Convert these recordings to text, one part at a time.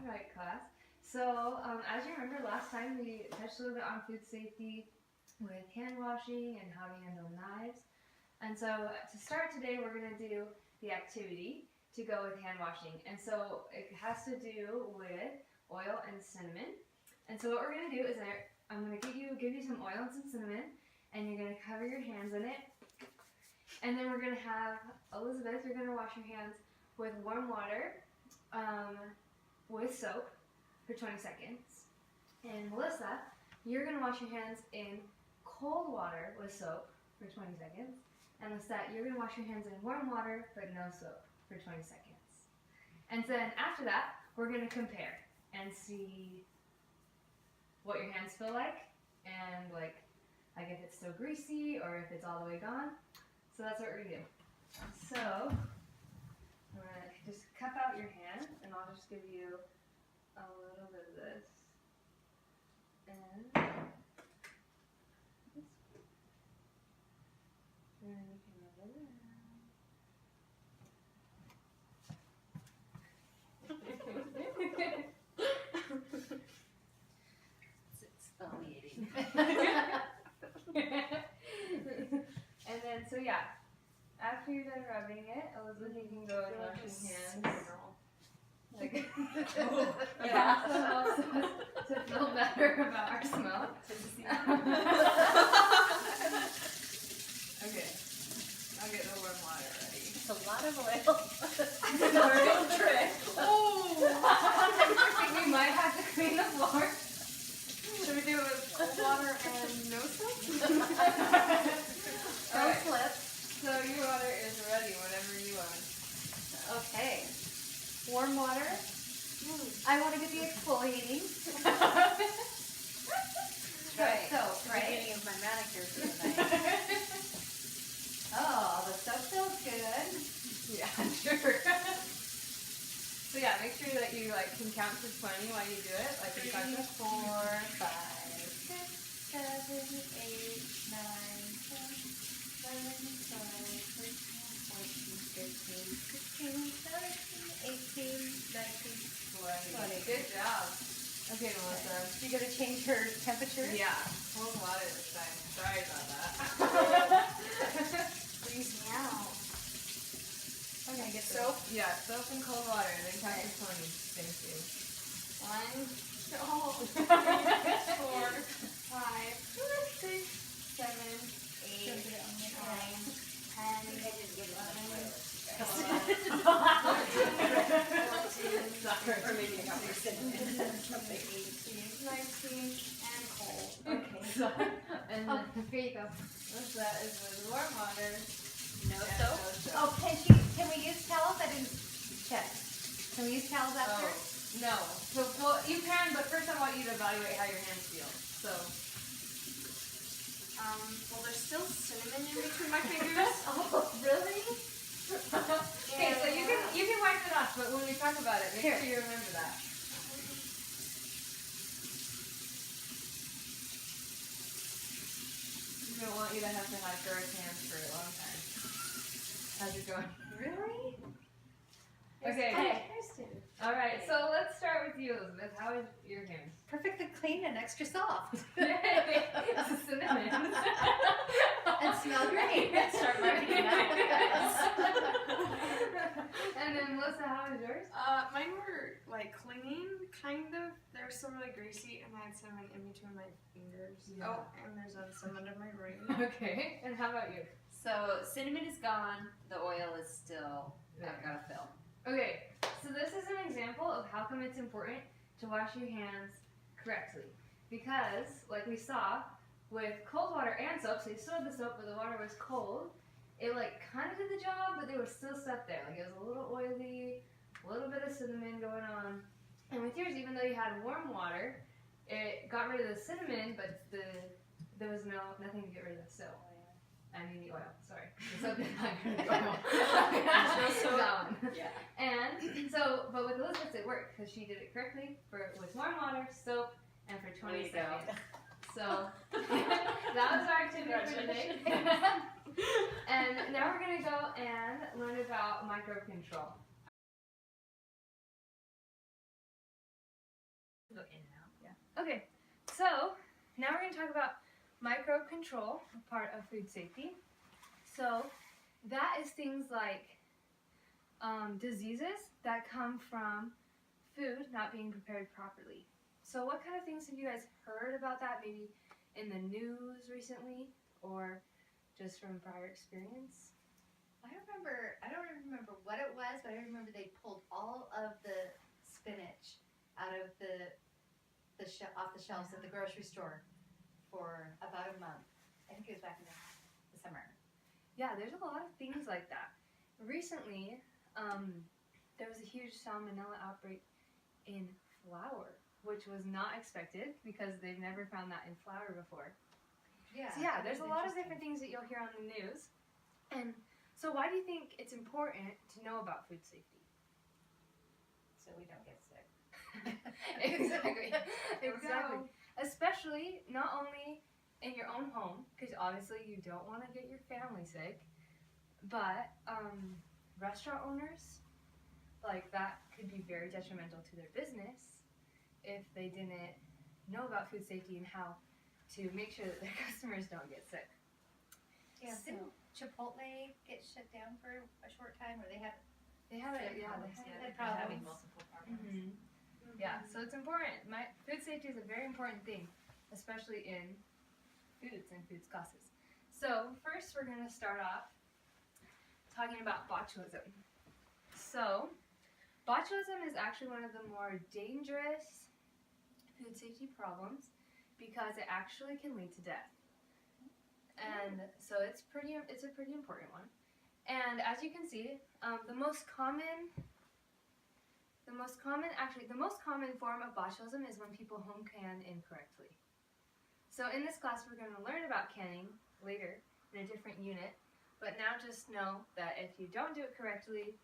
Alright, class. So, as you remember, last time we touched a little bit on food safety with hand washing and how to handle knives. And so, to start today, we're going to do the activity to go with hand washing. And so, it has to do with oil and cinnamon. And so, what we're going to do is I'm going to give you some oil and some cinnamon, and you're going to cover your hands in it. And then we're going to have Elizabeth, you're going to wash your hands with warm water. With soap for 20 seconds. And Melissa, you're going to wash your hands in cold water with soap for 20 seconds. And Lisette, you're going to wash your hands in warm water but no soap for 20 seconds. And then after that, we're going to compare and see what your hands feel like and like if it's still greasy or if it's all the way gone. So that's what we're going to do. So I'm going to just cup out your hand, and I'll just give you a little bit of this. And you can rub it around. It's exfoliating. And then, so yeah, after you're done rubbing it, Elizabeth, you can go and wash your hands. Like, yeah, so also to feel better about our smell. Okay, I'll get the warm water ready. It's a lot of oil. It's a real trick. Oh! I think we might have to clean the floor. Should we do it with cold water and no soap? Don't slip. So your water is ready whenever you want. Okay. Warm water. I want to get the exfoliating. Right. Soap, right? Beginning of my manicure for the night. Oh, the soap feels good. Yeah, sure. So yeah, make sure that you can count to 20 while you do it. Like 3, we got 4, 5, 6, 7, 8, 9, 10, 11, 12, 13, 14, 15, 16, 17, 18, 19, 20. Good job. Okay, Melissa. You gotta change her temperature? Yeah, cold water this time. Sorry about that. Freeze me out. Okay, get Soap? Yeah, soap and cold water, and then count to 20. Thank you. 1, 2, 3, 4, 5, 6, 7, 8, 9, 10, 11, 12, 14, Or maybe a couple of cinnamon. 18, 19, and cold. Okay. And Oh, here you go. that is with warm water. No and soap? no soap. Oh, can we use towels? I didn't check. Can we use towels after? Oh, no. So, well, you can, but first I want you to evaluate how your hands feel. So, Well, there's still cinnamon in between my fingers. Oh, really? okay, so you can wipe it off, but when we talk about it, make Here. sure you remember that. We don't want you to have gross hands for a long time. How's it going? Really? Okay. Hey. All right. So let's start with you, Elizabeth. How is your hands? Perfectly clean and extra soft. It's a cinnamon. And smell great. Start marketing And then Melissa, how is yours? Mine were clean, kind of. They were still really greasy, and I had cinnamon in between my fingers. Yeah. Oh, and there's some under my ring. Okay. And how about you? So cinnamon is gone, the oil is still, I've got to fill. Okay. So this is an example of how come it's important to wash your hands correctly. Because, like we saw, with cold water and soap, so you still had the soap, but the water was cold, it kind of did the job, but there was still stuff there. Like it was a little oily, a little bit of cinnamon going on. And with yours, even though you had warm water, it got rid of the cinnamon, but there was nothing to get rid of the soap. I mean the oil, sorry. The soap did not get rid of the oil. No soap. That one. Yeah. And so, but with Elizabeth it worked because she did it correctly with warm water, soap, and for 20 There you go. seconds. So that was our activity for today. And now we're gonna go and learn about microcontrol. Okay, so now we're going to talk about microbe control, a part of food safety. So that is things like diseases that come from food not being prepared properly. So what kind of things have you guys heard about that, maybe in the news recently or just from prior experience? I don't remember what it was, but I remember they pulled all of the spinach out of off the shelves at the grocery store for about a month. I think it was back in the summer. Yeah, there's a lot of things like that. Recently, there was a huge salmonella outbreak in flour, which was not expected because they've never found that in flour before. Yeah. So yeah, there's a lot of interesting. different things that you'll hear on the news. And so why do you think it's important to know about food safety? So we don't get sick. Exactly. Exactly. No. Especially not only in your own home, because obviously you don't want to get your family sick, but restaurant owners, like that could be very detrimental to their business if they didn't know about food safety and how to make sure that their customers don't get sick. Yeah. So- Didn't Chipotle get shut down for a short time, or they had They have it, yeah. Problems, They yeah, have had it. problems. having multiple problems. Mhm. Yeah, so it's important. Food safety is a very important thing, especially in foods and foods classes. So first we're going to start off talking about botulism. So botulism is actually one of the more dangerous food safety problems because it actually can lead to death. And so it's a pretty important one. And as you can see, the most common form of botulism is when people home can incorrectly. So in this class, we're going to learn about canning later in a different unit, but now just know that if you don't do it correctly,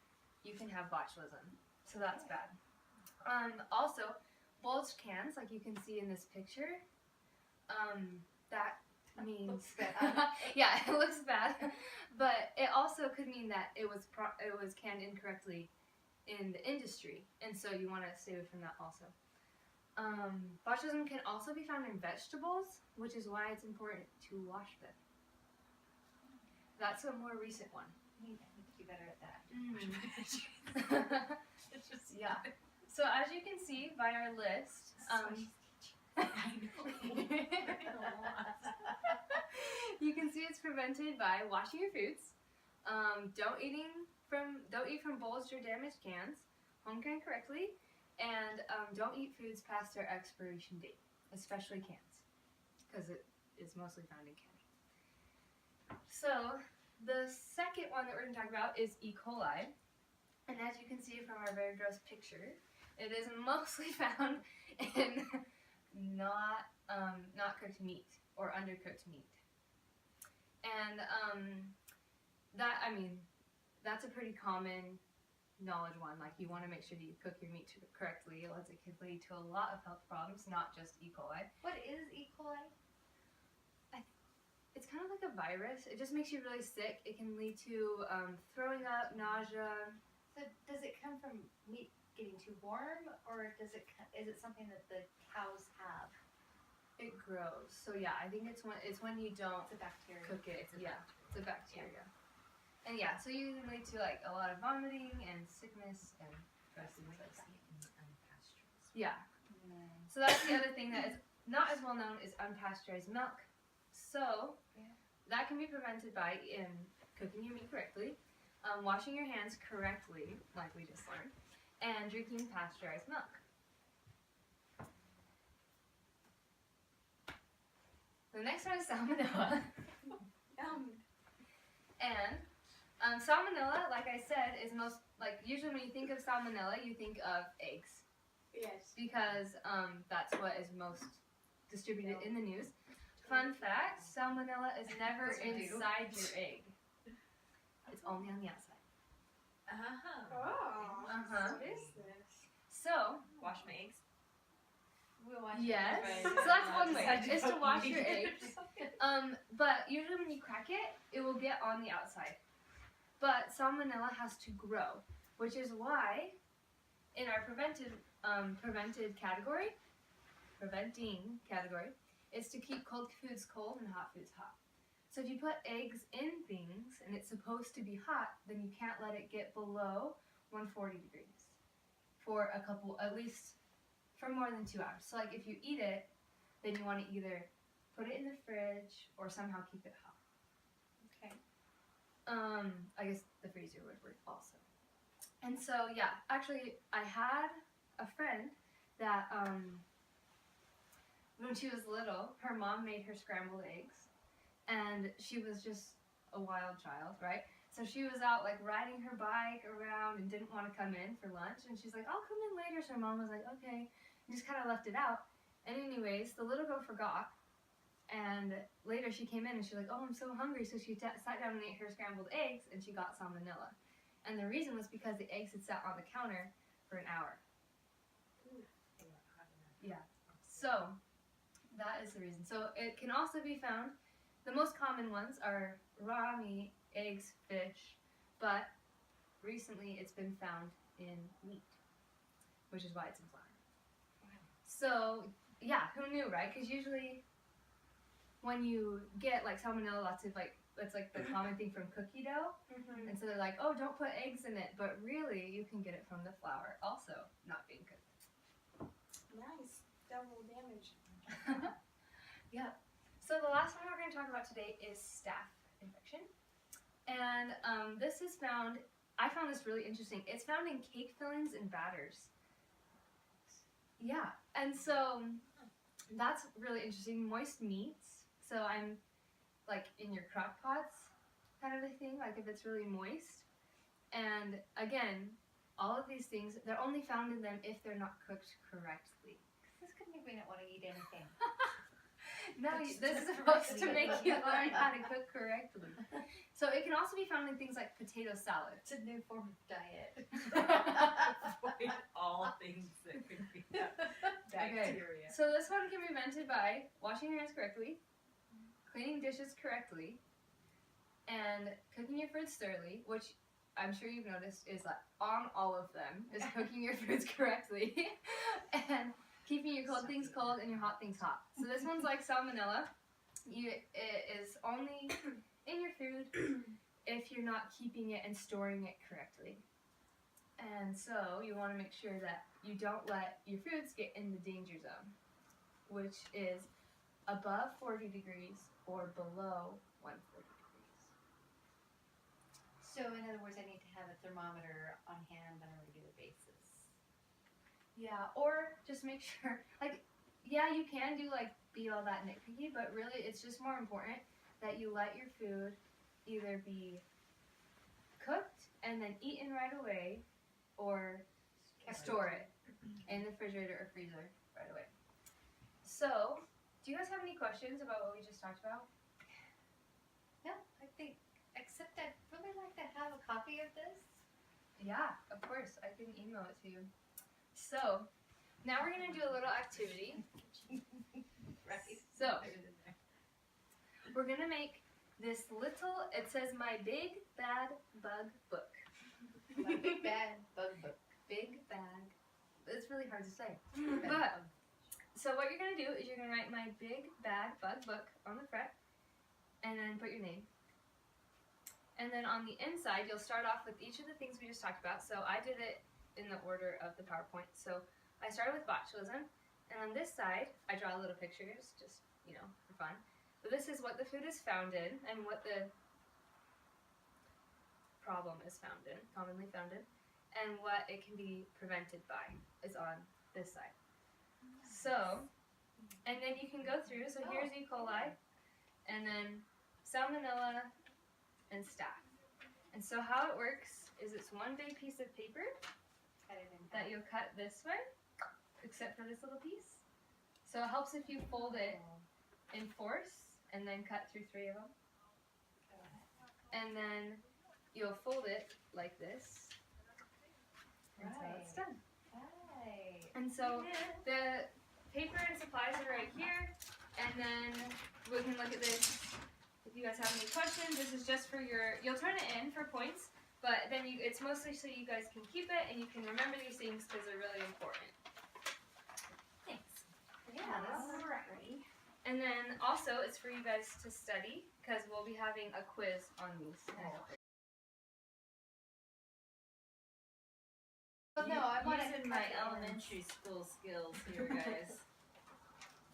you can have botulism. So that's bad. Also, bulged cans, like you can see in this picture, that means Looks bad. yeah, it looks bad, but it also could mean that it was canned incorrectly in the industry, and so you want to stay away from that also. Botulism can also be found in vegetables, which is why it's important to wash them. That's a more recent one. I need to do better at that. Yeah. So as you can see by our list, you can see it's prevented by washing your foods, don't eat from bulged or damaged cans, home can correctly, and don't eat foods past their expiration date, especially cans, because it is mostly found in canning. So the second one that we're going to talk about is E. coli, and as you can see from our very gross picture, it is mostly found in not cooked meat or undercooked meat. And that's a pretty common knowledge one. Like you want to make sure that you cook your meat correctly, else it could lead to a lot of health problems, not just E. coli. What is E. coli? It's kind of like a virus. It just makes you really sick. It can lead to throwing up, nausea. So does it come from meat getting too warm, or is it something that the cows have? It grows. So yeah, I think it's when you don't It's a bacteria. cook it. It's a It's a bacteria. And yeah, so you can lead to like a lot of vomiting and sickness and gross things like that. Yeah. So that's the other thing that is not as well known is unpasteurized milk. So that can be prevented by cooking your meat correctly, washing your hands correctly, like we just learned, and drinking pasteurized milk. The next one is salmonella. And salmonella, like I said, is usually when you think of salmonella, you think of eggs. Yes. Because that's what is most distributed in the news. Fun fact, salmonella is never Yes, we do. inside your egg. It's only on the outside. Oh. Uh-huh. What is this? So, Wash my eggs. We'll watch yes, it. so that's one way, is to wash your eggs. But usually when you crack it, it will get on the outside. But salmonella has to grow, which is why in our prevented category, preventing category is to keep cold foods cold and hot foods hot. So if you put eggs in things and it's supposed to be hot, then you can't let it get below 140 degrees for at least for more than 2 hours. So like if you eat it, then you want to either put it in the fridge or somehow keep it hot. Okay. I guess the freezer would work also. And so yeah, actually I had a friend that when she was little, her mom made her scrambled eggs, and she was just a wild child, right? So she was out like riding her bike around and didn't want to come in for lunch, and she's like, I'll come in later. So her mom was like, okay, and just kind of left it out. And anyways, the little girl forgot, and later she came in and she's like, oh, I'm so hungry. So she sat down and ate her scrambled eggs, and she got salmonella. And the reason was because the eggs had sat on the counter for an hour. Yeah. So that is the reason. So it can also be found. The most common ones are raw meat, eggs, fish, but recently it's been found in meat, which is why it's in flour. So yeah, who knew, right? Because usually when you get like salmonella, lots of like that's like the common thing from cookie dough, and so they're like, oh, don't put eggs in it, but really you can get it from the flour, also not being cooked. Nice. Double damage. Yeah. So the last one we're going to talk about today is staph infection. And this is found, I found this really interesting. It's found in cake fillings and batters. Yeah. And so that's really interesting. Moist meats. So I'm like in your crock pots kind of a thing, like if it's really moist. And again, all of these things, they're only found in them if they're not cooked correctly. This could make me not want to eat anything. No, this is supposed to make you learn how to cook correctly. So it can also be found in things like potato salad. It's a new form of diet. Avoid all things that could be bacteria. So this one can be prevented by washing your hands correctly, cleaning dishes correctly, and cooking your foods thoroughly, which I'm sure you've noticed is like on all of them, is cooking your foods correctly, and keeping your cold things cold and your hot things hot. So this one's like salmonella. It is only in your food if you're not keeping it and storing it correctly. And so you want to make sure that you don't let your foods get in the danger zone, which is above 40 degrees or below 140 degrees. So in other words, I need to have a thermometer on hand on a regular basis. Yeah, or just make sure, like, yeah, you can do, like, be all that nitpicky, but really it's just more important that you let your food either be cooked and then eaten right away, or store it in the refrigerator or freezer right away. So, do you guys have any questions about what we just talked about? No, I think, except I'd really like to have a copy of this. Yeah, of course, I can email it to you. So, now we're going to do a little activity. Right. So, we're going to make this little, it says my big bad bug book. My big bad bug book. Big bag. It's really hard to say. Bad But, bug. so what you're going to do is you're going to write my big bad bug book on the front, and then put your name. And then on the inside, you'll start off with each of the things we just talked about. So I did it in the order of the PowerPoint. So I started with botulism, and on this side, I draw little pictures, just, you know, for fun. But this is what the food is found in, and what the problem is found in, commonly found in, and what it can be prevented by is on this side. So, and then you can go through, so here's E. coli, and then salmonella, and staph. And so how it works is it's one big piece of paper Cut it in that you'll cut this way, except for this little piece. So it helps if you fold it in force and then cut through 3 of them. And then you'll fold it like this until it's done. Right. And so the paper and supplies are right here, and then we can look at this. If you guys have any questions, this is just for your, you'll turn it in for points, but then it's mostly so you guys can keep it and you can remember these things because they're really important. Thanks. Yeah. Alrighty. And then also, it's for you guys to study because we'll be having a quiz on these. Oh, no, I want to Using my elementary school skills here, guys.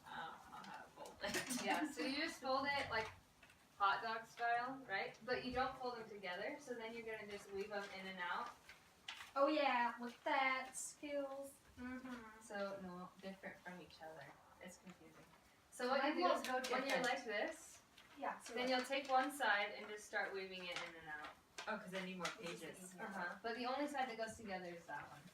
I don't know how to fold it. Yeah, so you just fold it like hot dog style, right? But you don't fold them together, so then you're gonna just weave them in and out. Oh yeah, with that skills. So no, different from each other. It's confusing. So what you do Mine is won't go when you're different. like this, Yeah. then you'll take one side and just start weaving it in and out. Oh, because I need more pages. But the only side that goes together is that one.